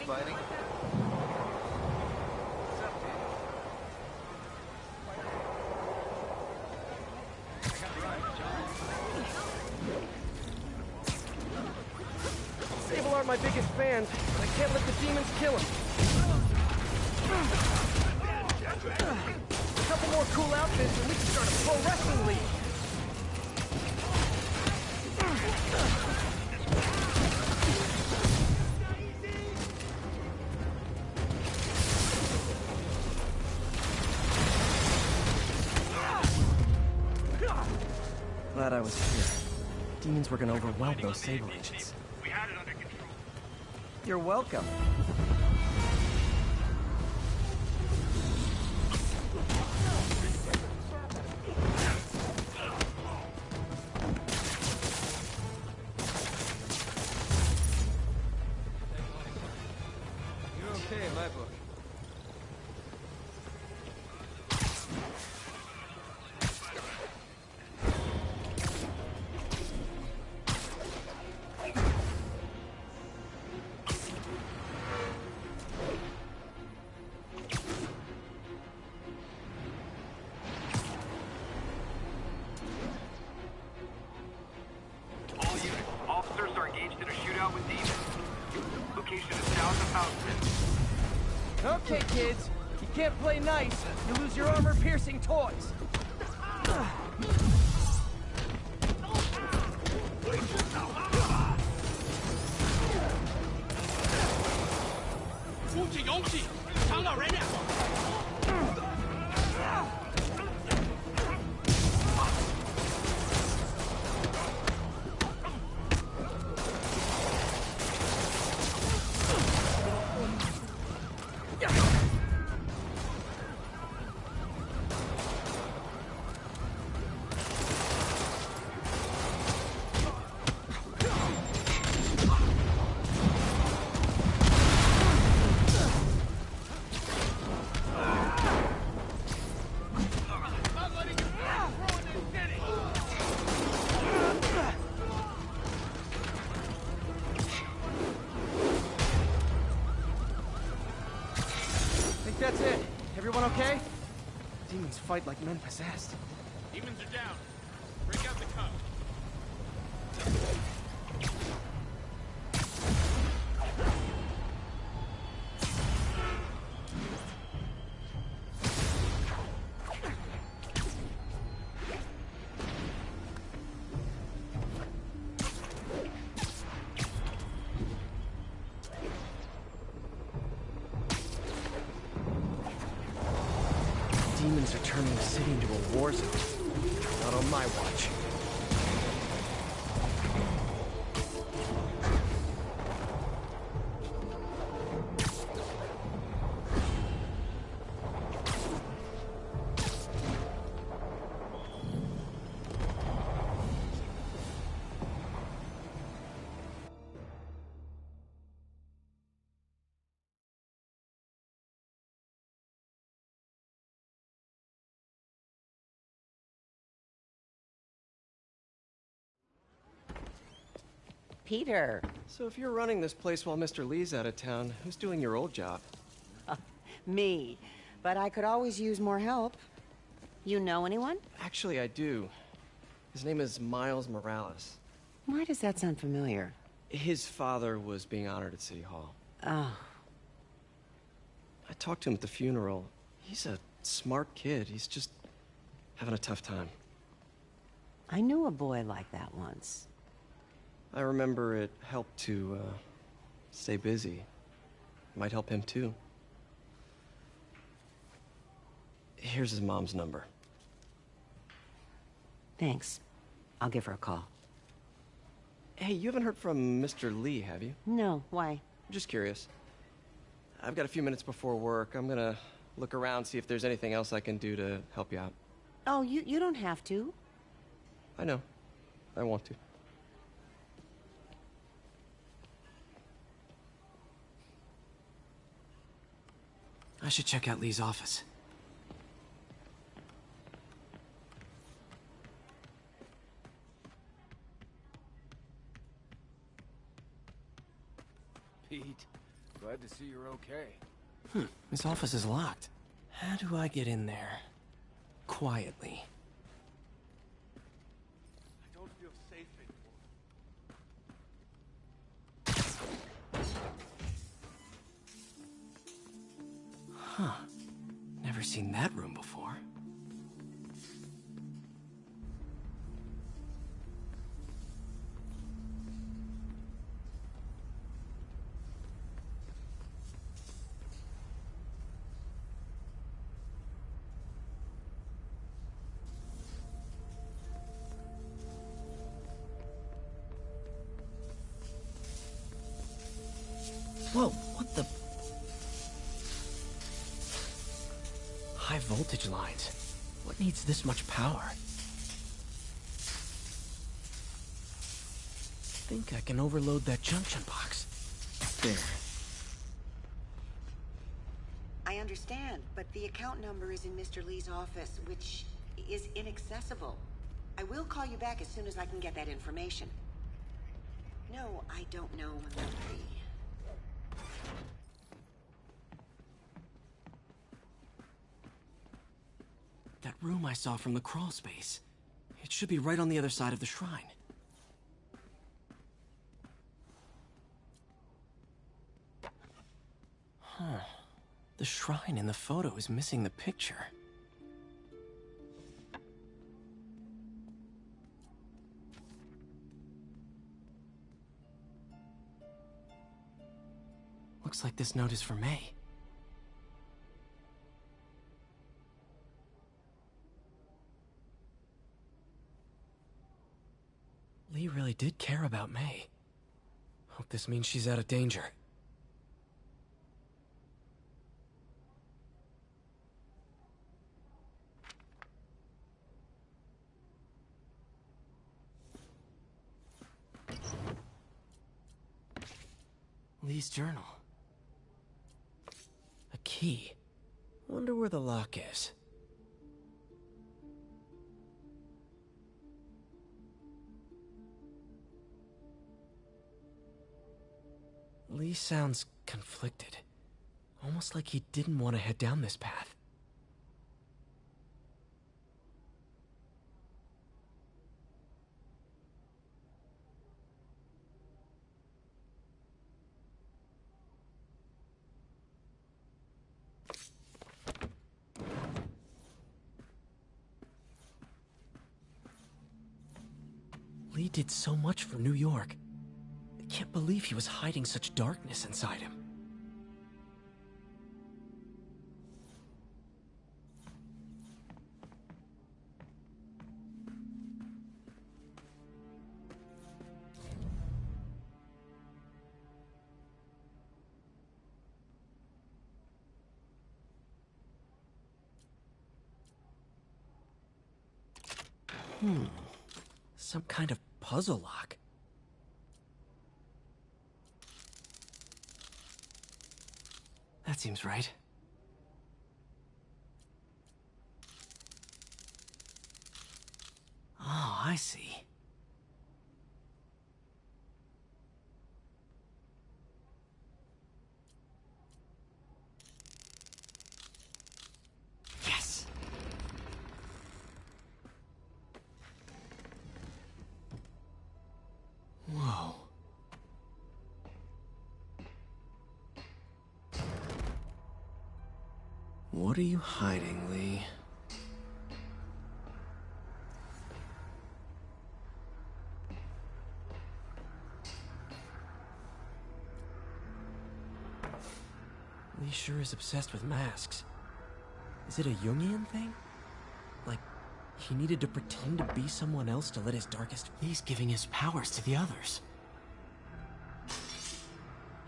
fighting? Sable aren't my biggest fans, but I can't let the demons kill him. A couple more cool outfits and we can start a pro wrestling league. Glad I was here. Demons were gonna overwhelm those Sable agents. We had it under control. You're welcome. You're okay in my book. All units, officers are engaged in a shootout with demons. Location is south of Houston. Okay, kids. You can't play nice. You lose your armor-piercing toys. Think that's it. Everyone okay? Demons fight like men possessed. Demons are down. Break out the cup. Demons are turning the city into a war zone. Not on my watch. Peter. So if you're running this place while Mr. Lee's out of town, who's doing your old job? Me. But I could always use more help. You know anyone? Actually, I do. His name is Miles Morales. Why does that sound familiar? His father was being honored at City Hall. Oh. I talked to him at the funeral. He's a smart kid. He's just having a tough time. I knew a boy like that once. I remember it helped to, stay busy. Might help him, too. Here's his mom's number. Thanks. I'll give her a call. Hey, you haven't heard from Mr. Lee, have you? No, why? Just curious. I've got a few minutes before work. I'm gonna look around, see if there's anything else I can do to help you out. Oh, you don't have to. I know. I want to. I should check out Lee's office. Pete, Glad to see you're okay. His office is locked. How do I get in there? Quietly. I don't feel safe anymore. Huh. Never seen that room before. Whoa, what the? High voltage lines. What needs this much power? Think I can overload that junction box. There. I understand, but the account number is in Mr. Lee's office, which is inaccessible. I will call you back as soon as I can get that information. No, I don't know, Lee. That room I saw from the crawl space. It should be right on the other side of the shrine. Huh. The shrine in the photo is missing the picture. Looks like this note is for May. Lee really did care about May. Hope this means she's out of danger. Lee's journal. A key. Wonder where the lock is. Lee sounds conflicted. Almost like he didn't want to head down this path. Lee did so much for New York. I can't believe he was hiding such darkness inside him. Some kind of puzzle lock. That seems right. Oh, I see. Yes! Whoa. What are you hiding, Lee? Lee sure is obsessed with masks. Is it a Jungian thing? Like, he needed to pretend to be someone else to let his darkest... He's giving his powers to the others.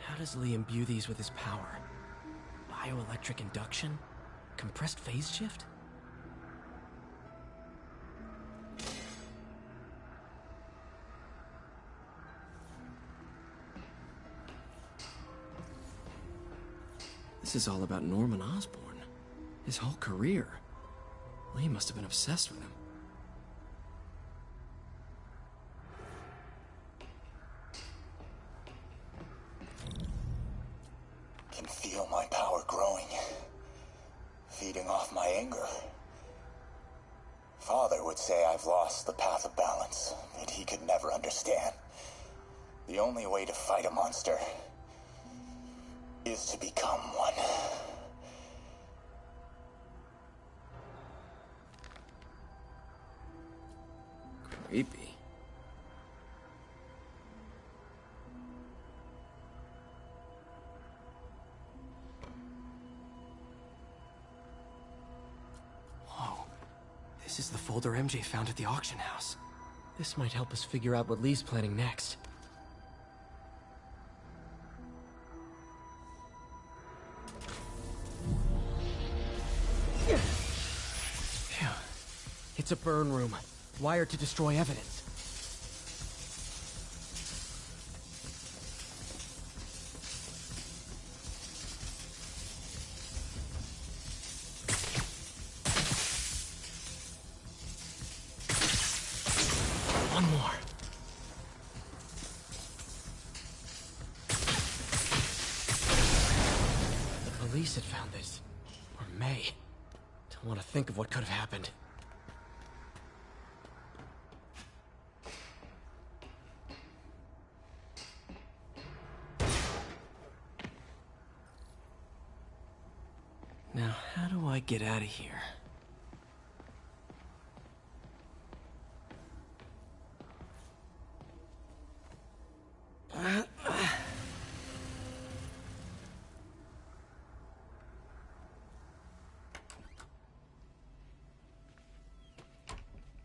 How does Lee imbue these with his power? Bioelectric induction? Compressed phase shift? This is all about Norman Osborn. His whole career. Lee must have been obsessed with him. feeding off my anger. Father would say I've lost the path of balance, that he could never understand. The only way to fight a monster is to become one. Creepy. Whoa. This is the folder MJ found at the auction house. This might help us figure out what Lee's planning next. Phew. It's a burn room, wired to destroy evidence. One more. The police had found this. Or may. Don't want to think of what could have happened. Now, how do I get out of here?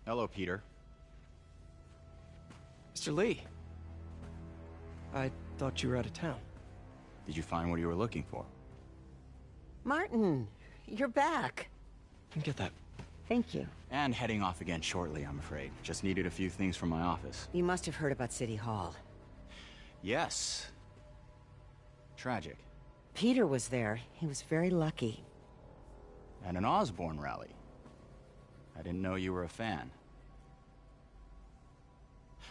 Hello, Peter. Mr. Lee. I thought you were out of town. Did you find what you were looking for? Martin, you're back. Get that. Thank you. And heading off again shortly, I'm afraid. Just needed a few things from my office. You must have heard about City Hall. Yes. Tragic. Peter was there. He was very lucky. At an Osborne rally. I didn't know you were a fan.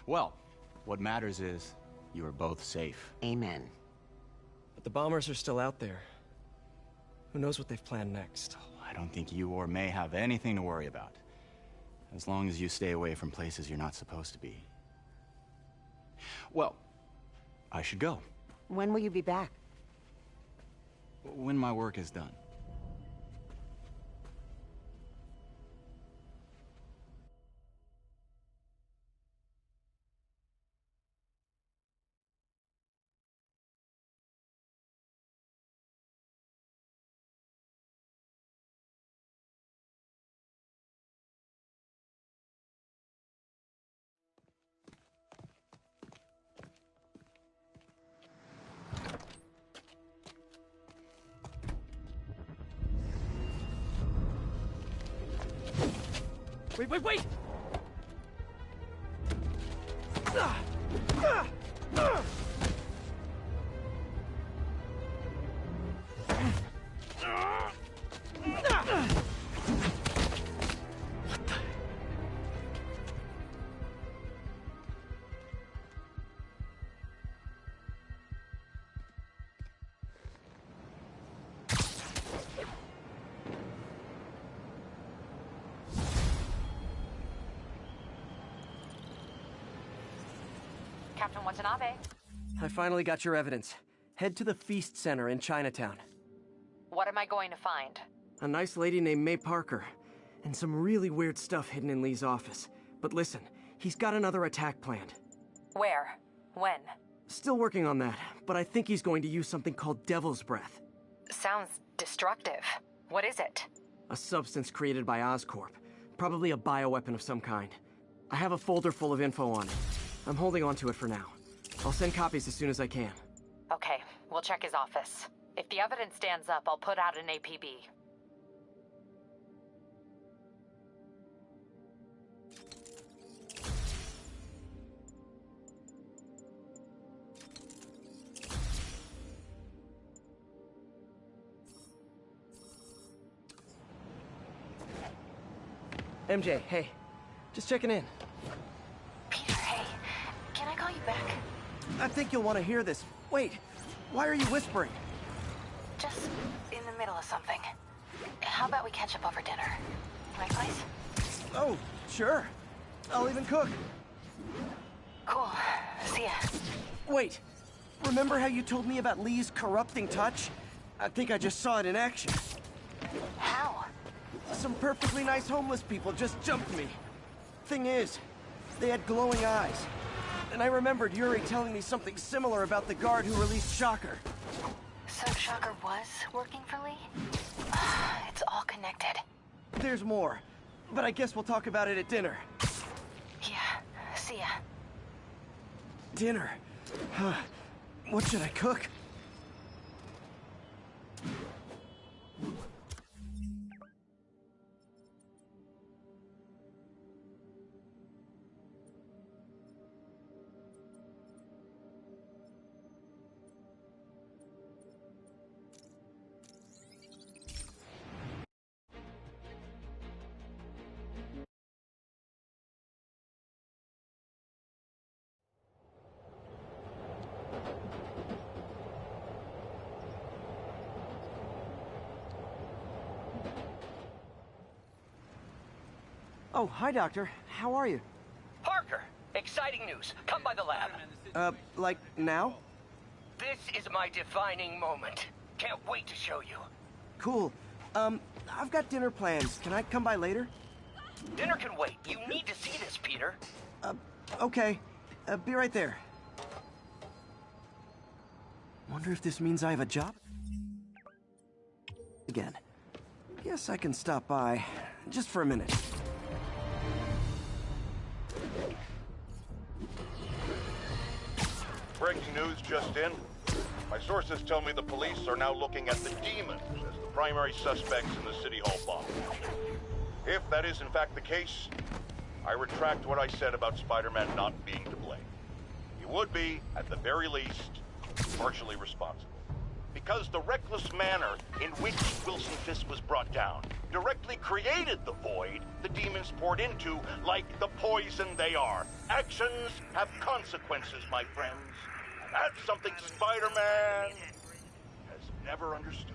Well, what matters is you are both safe. Amen. But the bombers are still out there. Who knows what they've planned next? I don't think you or May have anything to worry about. As long as you stay away from places you're not supposed to be. Well, I should go. When will you be back? When my work is done. Wait! Captain Watanabe. I finally got your evidence. Head to the Feast Center in Chinatown. What am I going to find? A nice lady named May Parker, and some really weird stuff hidden in Lee's office. But listen, he's got another attack planned. Where? When? Still working on that, but I think he's going to use something called Devil's Breath. Sounds destructive. What is it? A substance created by Oscorp. Probably a bioweapon of some kind. I have a folder full of info on it. I'm holding on to it for now. I'll send copies as soon as I can. Okay, we'll check his office. If the evidence stands up, I'll put out an APB. MJ, hey. Just checking in. Peter, hey. Can I call you back? I think you'll want to hear this. Wait, why are you whispering? Just in the middle of something. How about we catch up over dinner? Right, place? Oh, sure. I'll even cook. Cool. See ya. Wait. Remember how you told me about Lee's corrupting touch? I think I just saw it in action. How? Some perfectly nice homeless people just jumped me. Thing is, they had glowing eyes. And I remembered Yuri telling me something similar about the guard who released Shocker. So Shocker was working for Lee? It's all connected. There's more, but I guess we'll talk about it at dinner. Yeah, see ya. Dinner? What should I cook? Oh, hi, Doctor. How are you? Parker, exciting news. Come by the lab. Like now? This is my defining moment. Can't wait to show you. Cool. I've got dinner plans. Can I come by later? Dinner can wait. You need to see this, Peter. Okay. Be right there. Wonder if this means I have a job? Again. Guess I can stop by. Just for a minute. Breaking news just in. My sources tell me the police are now looking at the demons as the primary suspects in the City Hall bomb. If that is in fact the case, I retract what I said about Spider-Man not being to blame. He would be, at the very least, partially responsible. Because the reckless manner in which Wilson Fisk was brought down directly created the void the demons poured into, like the poison they are. Actions have consequences, my friends. And that's something Spider-Man has never understood.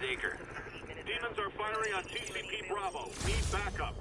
Acre. Demons are firing on TCP Bravo. Need backup.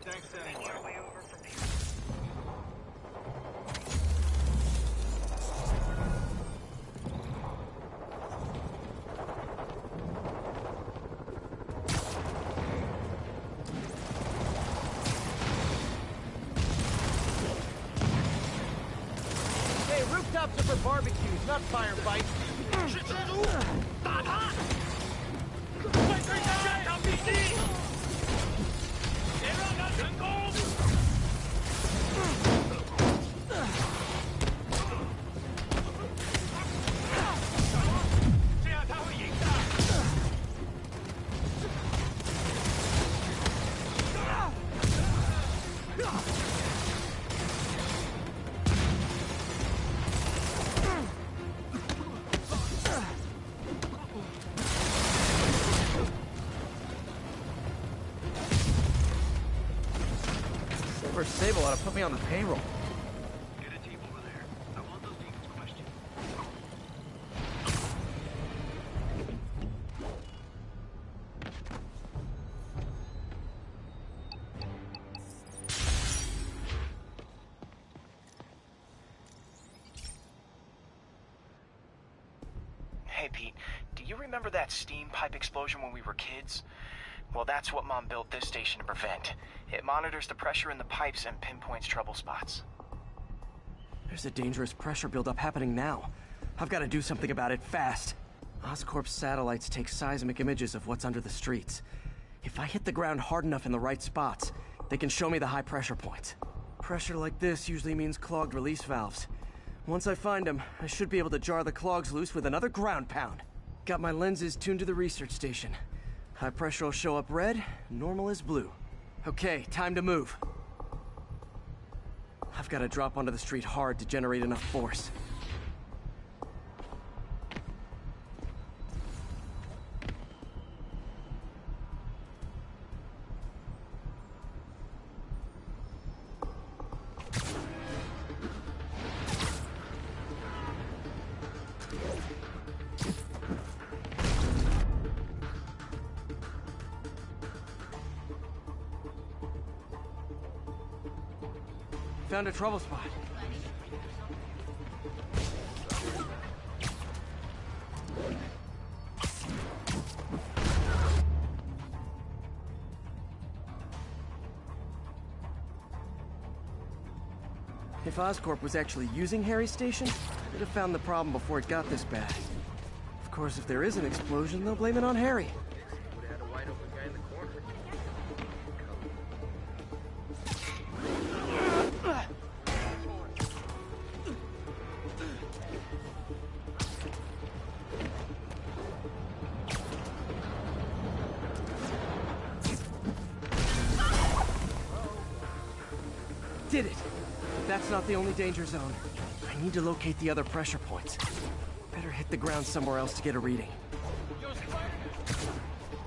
Thanks anyway. Hey, rooftops are for barbecues, not firefights. First Sable ought to put me on the payroll. Get a tape over there. I want those demons questioned. Hey, Pete, do you remember that steam pipe explosion when we were kids? Well, that's what Mom built this station to prevent. It monitors the pressure in the pipes and pinpoints trouble spots. There's a dangerous pressure buildup happening now. I've got to do something about it fast. Oscorp's satellites take seismic images of what's under the streets. If I hit the ground hard enough in the right spots, they can show me the high pressure points. Pressure like this usually means clogged release valves. Once I find them, I should be able to jar the clogs loose with another ground pound. Got my lenses tuned to the research station. High pressure will show up red, normal is blue. Okay, time to move. I've got to drop onto the street hard to generate enough force. Found a trouble spot. If Oscorp was actually using Harry's station, they'd have found the problem before it got this bad. Of course, if there is an explosion, they'll blame it on Harry. Did it! That's not the only danger zone. I need to locate the other pressure points. Better hit the ground somewhere else to get a reading.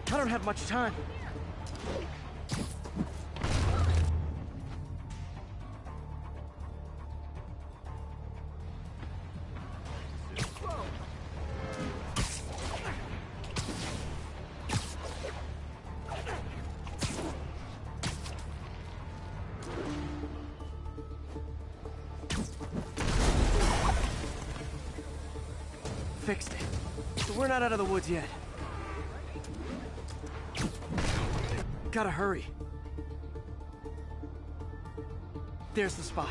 I don't have much time. Fixed it. But we're not out of the woods yet. Gotta hurry. There's the spot.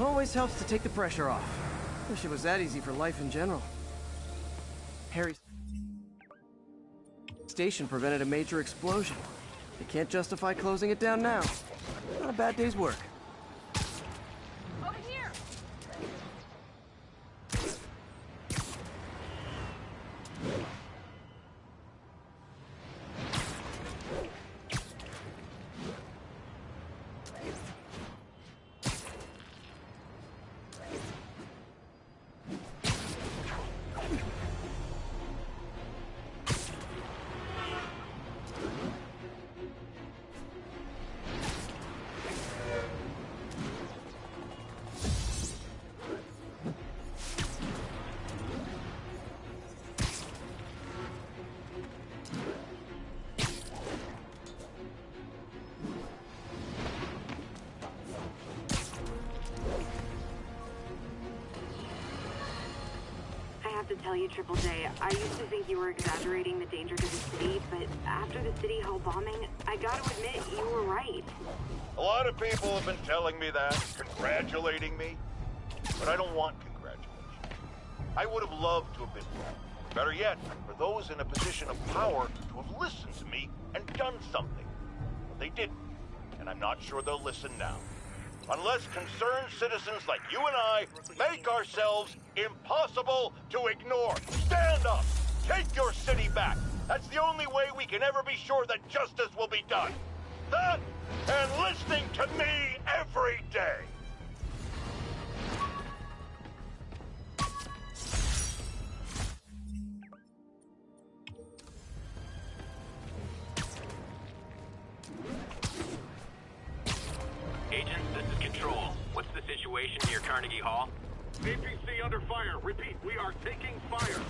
Always helps to take the pressure off. Wish it was that easy for life in general. Harry's station prevented a major explosion. They can't justify closing it down now. Not a bad day's work. Over here! tell you, Triple J, I used to think you were exaggerating the danger to the city, but after the City Hall bombing, I gotta admit, you were right. A lot of people have been telling me that, congratulating me, but I don't want congratulations. I would have loved to have been wrong. Better yet, for those in a position of power to have listened to me and done something. But they didn't, and I'm not sure they'll listen now. Unless concerned citizens like you and I make ourselves impossible to ignore. Stand up! Take your city back! That's the only way we can ever be sure that justice will be done. That, and listening to me every day! Agents, this is Control. What's the situation near Carnegie Hall? APC under fire. Repeat, we are taking fire.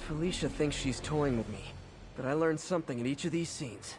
Felicia thinks she's toying with me, but I learned something in each of these scenes.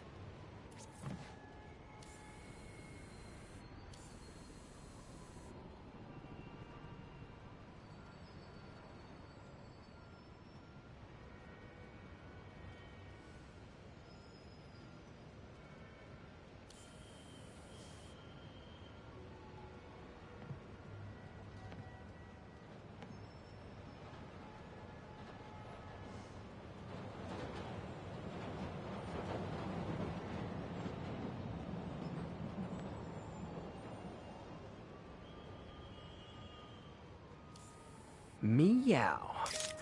Meow.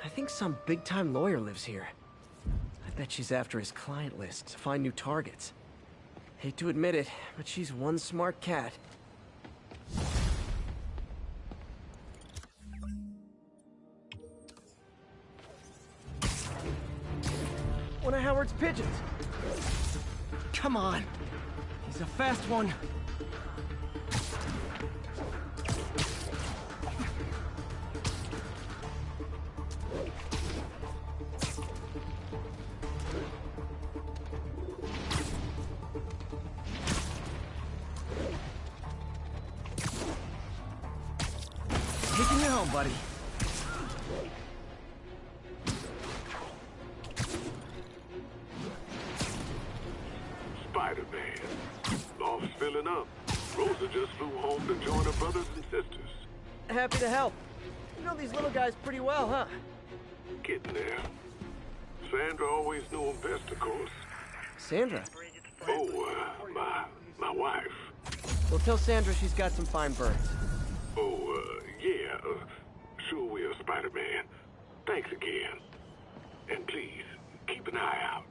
I think some big-time lawyer lives here. I bet she's after his client list to find new targets. Hate to admit it, but she's one smart cat. One of Howard's pigeons. Come on. He's a fast one. Taking you home, buddy. Spider-Man. Lofts filling up. Rosa just flew home to join her brothers and sisters. Happy to help. You know these little guys pretty well, huh? Getting there. Sandra always knew him best, of course. Sandra? Oh, my wife. Well, tell Sandra she's got some fine birds. Oh, yeah. Sure will, Spider-Man. Thanks again. And please, keep an eye out.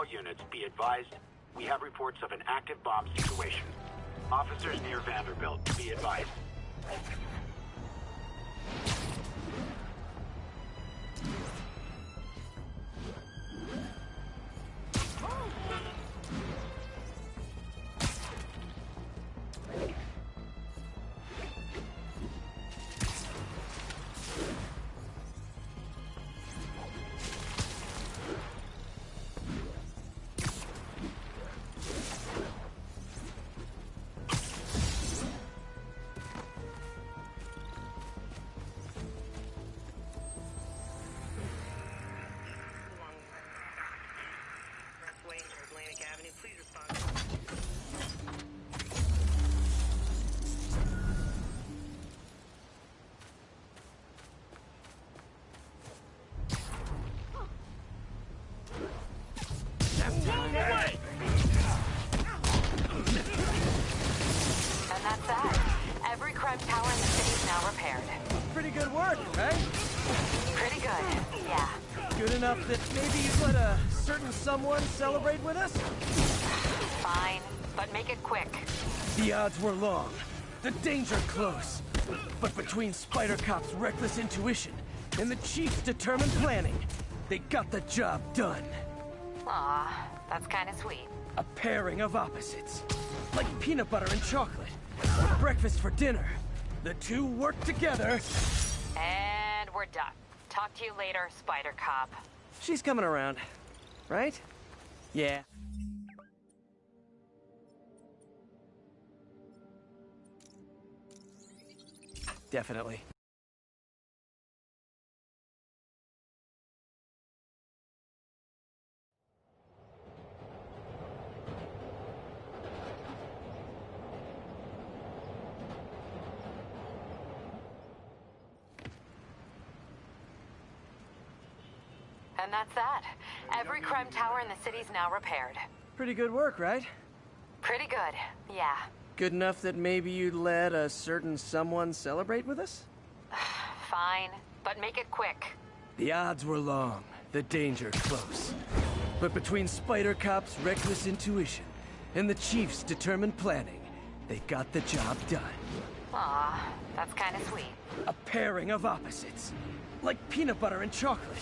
All units, be advised, we have reports of an active bomb situation. Officers near Vanderbilt, be advised. And that's that. Every crime tower in the city's now repaired. Pretty good work, right? Pretty good, yeah. Good enough that maybe you'd let a certain someone celebrate with us? Fine, but make it quick. The odds were long, the danger close. But between Spider Cop's reckless intuition and the Chief's determined planning, they got the job done. Aw, that's kinda sweet. A pairing of opposites. Like peanut butter and chocolate. Or breakfast for dinner. The two work together. And we're done. Talk to you later, Spider Cop. She's coming around, right? Yeah. Definitely. And that's that. Every crime tower in the city's now repaired. Pretty good work, right? Pretty good, yeah. Good enough that maybe you'd let a certain someone celebrate with us? Fine, but make it quick. The odds were long, the danger close. But between Spider Cop's reckless intuition and the Chief's determined planning, they got the job done. Aw, that's kinda sweet. A pairing of opposites. Like peanut butter and chocolate.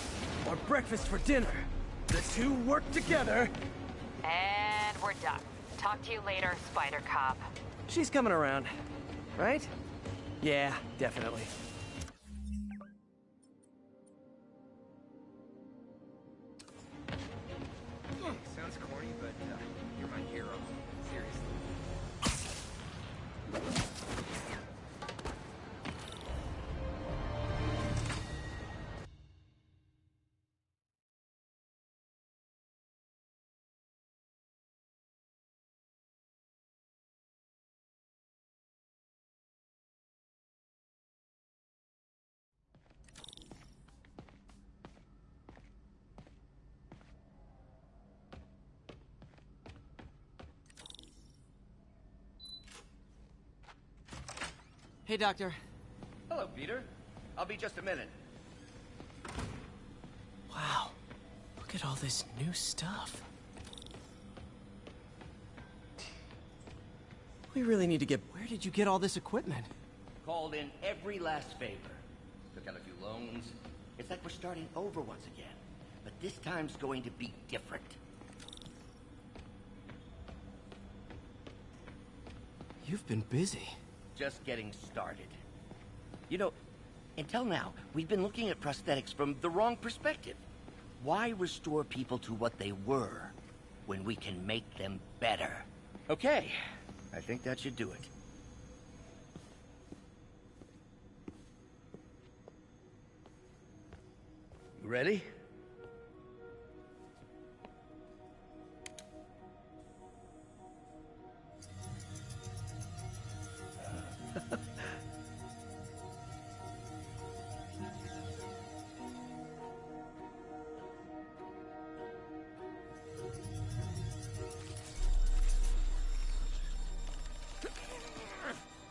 Or breakfast for dinner. The two work together. And we're done. Talk to you later, Spider Cop. She's coming around, right? Yeah, definitely. Sounds corny, but you're my hero. Seriously. Hey, Doctor. Hello, Peter. I'll be just a minute. Wow. Look at all this new stuff. We really need to get... Where did you get all this equipment? Called in every last favor. Took out a few loans. It's like we're starting over once again. But this time's going to be different. You've been busy. Just getting started. You know, until now, we've been looking at prosthetics from the wrong perspective. Why restore people to what they were when we can make them better? Okay, I think that should do it. You ready?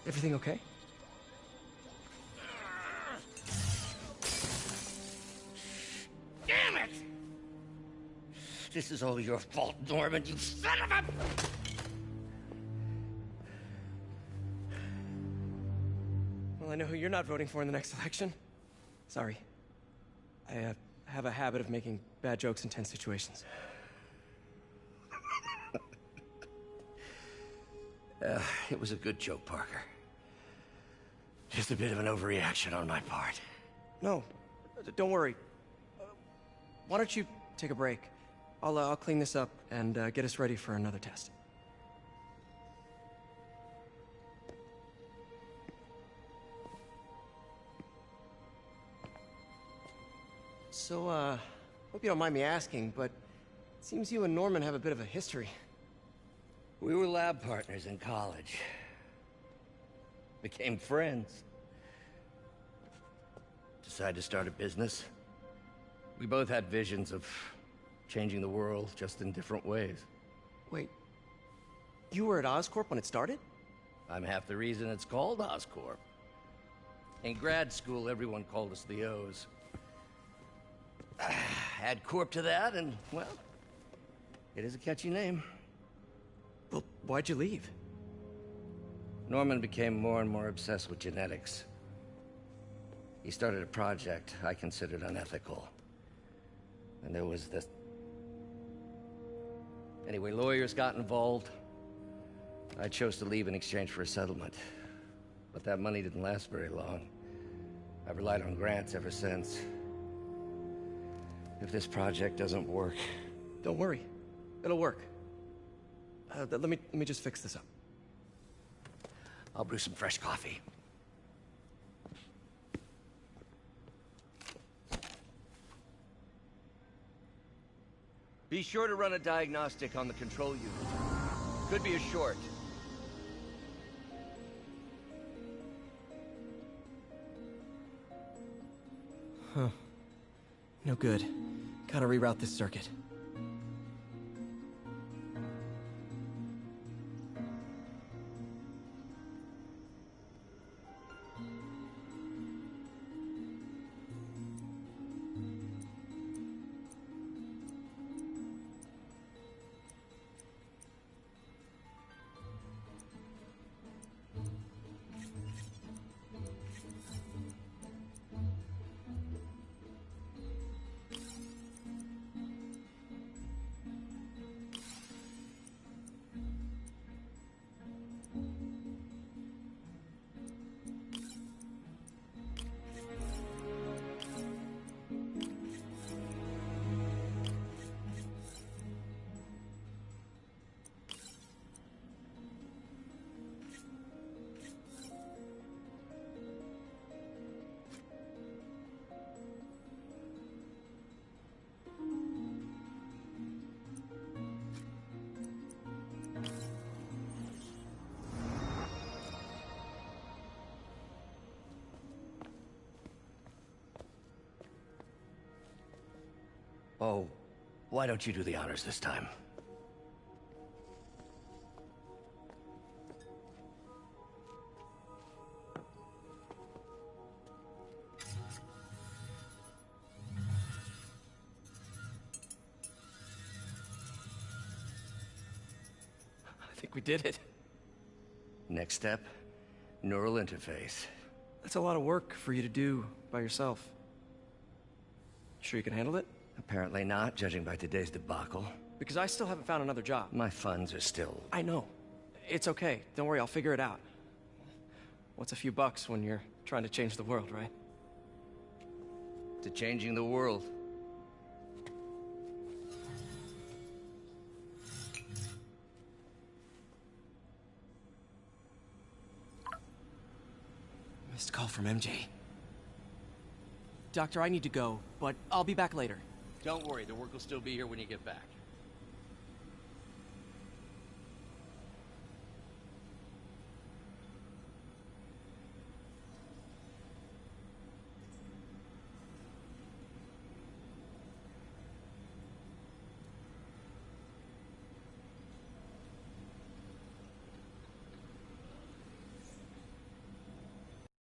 Everything okay? Damn it! This is all your fault, Norman, you son of a... Well, I know who you're not voting for in the next election. Sorry. I have a habit of making bad jokes in tense situations. It was a good joke, Parker. Just a bit of an overreaction on my part. No, don't worry. Why don't you take a break? I'll clean this up and get us ready for another test. So, hope you don't mind me asking, but it seems you and Norman have a bit of a history. We were lab partners in college. Became friends. Decided to start a business. We both had visions of changing the world, just in different ways. Wait, you were at Oscorp when it started? I'm half the reason it's called Oscorp. In grad school, everyone called us the O's. Add Corp to that, and, well, it is a catchy name. Well, why'd you leave? Norman became more and more obsessed with genetics. He started a project I considered unethical. And there was this... Anyway, lawyers got involved. I chose to leave in exchange for a settlement. But that money didn't last very long. I've relied on grants ever since. If this project doesn't work... Don't worry. It'll work. Let me just fix this up. I'll brew some fresh coffee. Be sure to run a diagnostic on the control unit. Could be a short. Huh. No good. Gotta reroute this circuit. Oh, why don't you do the honors this time? I think we did it. Next step, neural interface. That's a lot of work for you to do by yourself. Sure you can handle it? Apparently not, judging by today's debacle. Because I still haven't found another job. My funds are still... I know. It's okay. Don't worry, I'll figure it out. What's a few bucks when you're trying to change the world, right? To changing the world. Missed call from MJ. Doctor, I need to go, but I'll be back later. Don't worry, the work will still be here when you get back.